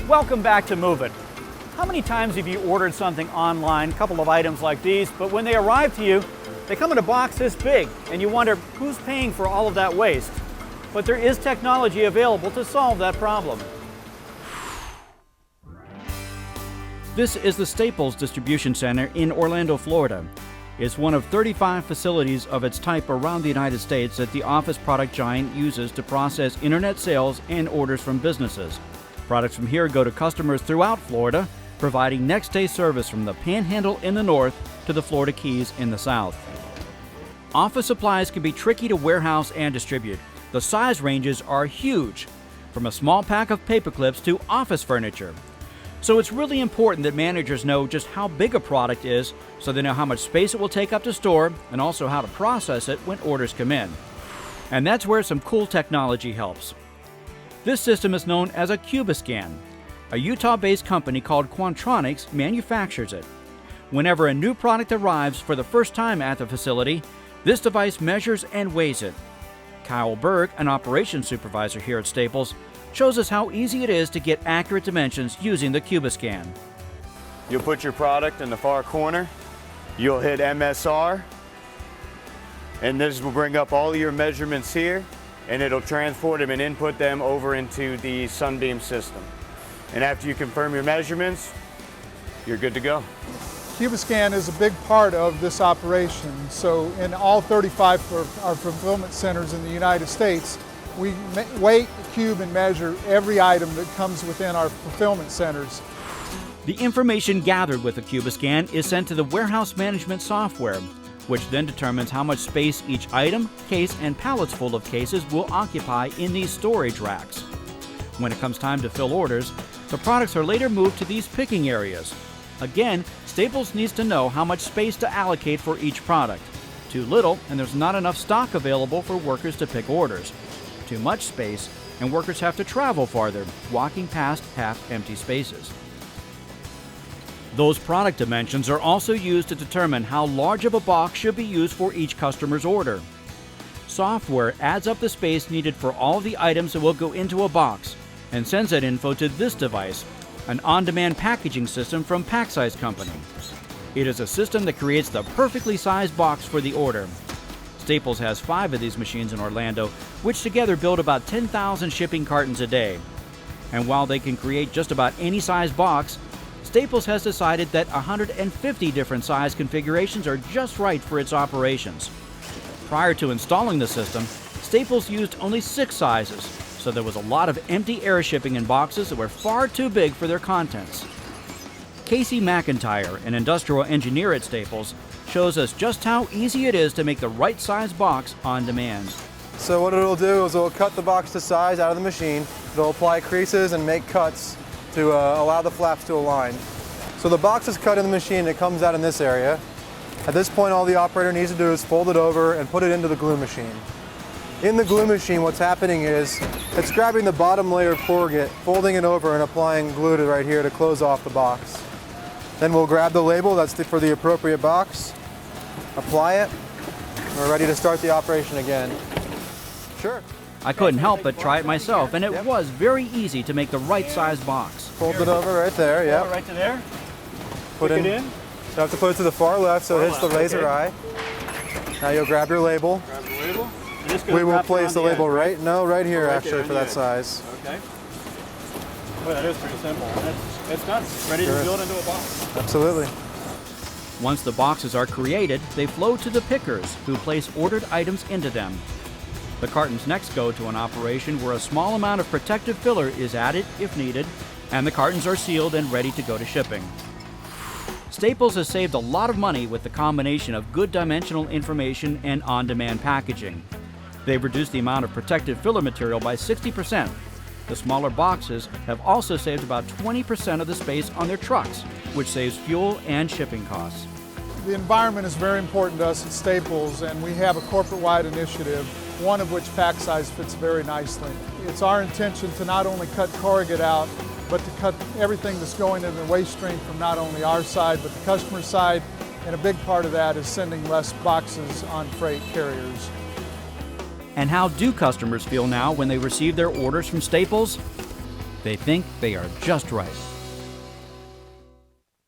Welcome back to Move It. How many times have you ordered something online, a couple of items like these, but when they arrive to you, they come in a box this big, and you wonder who's paying for all of that waste? But there is technology available to solve that problem. This is the Staples Distribution Center in Orlando, Florida. It's one of 35 facilities of its type around the United States that the office product giant uses to process internet sales and orders from businesses. Products from here go to customers throughout Florida, providing next-day service from the Panhandle in the north to the Florida Keys in the south. Office supplies can be tricky to warehouse and distribute. The size ranges are huge, from a small pack of paper clips to office furniture. So it's really important that managers know just how big a product is so they know how much space it will take up to store and also how to process it when orders come in. And that's where some cool technology helps. This system is known as a CubiScan. A Utah-based company called Quantronix manufactures it. Whenever a new product arrives for the first time at the facility, this device measures and weighs it. Kyle Berg, an operations supervisor here at Staples, shows us how easy it is to get accurate dimensions using the CubiScan. You'll put your product in the far corner, you'll hit MSR, and this will bring up all your measurements here, and it'll transport them and input them over into the Sunbeam system. And after you confirm your measurements, you're good to go. CubiScan is a big part of this operation. So in all 35 of our fulfillment centers in the United States, we weight, cube, and measure every item that comes within our fulfillment centers. The information gathered with the CubiScan is sent to the warehouse management software, which then determines how much space each item, case, and pallets full of cases will occupy in these storage racks. When it comes time to fill orders, the products are later moved to these picking areas. Again, Staples needs to know how much space to allocate for each product. Too little, and there's not enough stock available for workers to pick orders. Too much space, and workers have to travel farther, walking past half-empty spaces. Those product dimensions are also used to determine how large of a box should be used for each customer's order. Software adds up the space needed for all the items that will go into a box and sends that info to this device, an on-demand packaging system from Packsize Company. It is a system that creates the perfectly sized box for the order. Staples has 5 of these machines in Orlando, which together build about 10,000 shipping cartons a day. And while they can create just about any size box, Staples has decided that 150 different size configurations are just right for its operations. Prior to installing the system, Staples used only 6 sizes, so there was a lot of empty air shipping in boxes that were far too big for their contents. Casey McIntyre, an industrial engineer at Staples, shows us just how easy it is to make the right size box on demand. So what it'll do is it'll cut the box to size out of the machine. It'll apply creases and make cuts to allow the flaps to align. So the box is cut in the machine, it comes out in this area. At this point, all the operator needs to do is fold it over and put it into the glue machine. In the glue machine, what's happening is it's grabbing the bottom layer of corrugate, folding it over and applying glue to right here to close off the box. Then we'll grab the label that's for the appropriate box, apply it, and we're ready to start the operation again. Sure. I couldn't help but try it myself, and it was very easy to make the right size box. Fold it over right there, yeah. Right to there. Put it in. You have to put it to the far left so it hits the laser eye. Now you'll grab your label. Grab the label. We will place the label right here actually for that size. Okay. Well, that is pretty simple. It's done. Ready to build into a box. Absolutely. Once the boxes are created, they flow to the pickers, who place ordered items into them. The cartons next go to an operation where a small amount of protective filler is added if needed, and the cartons are sealed and ready to go to shipping. Staples has saved a lot of money with the combination of good dimensional information and on-demand packaging. They've reduced the amount of protective filler material by 60%. The smaller boxes have also saved about 20% of the space on their trucks, which saves fuel and shipping costs. The environment is very important to us at Staples, and we have a corporate-wide initiative, one of which Packsize fits very nicely. It's our intention to not only cut corrugate out, but to cut everything that's going in the waste stream from not only our side, but the customer side, and a big part of that is sending less boxes on freight carriers. And how do customers feel now when they receive their orders from Staples? They think they are just right.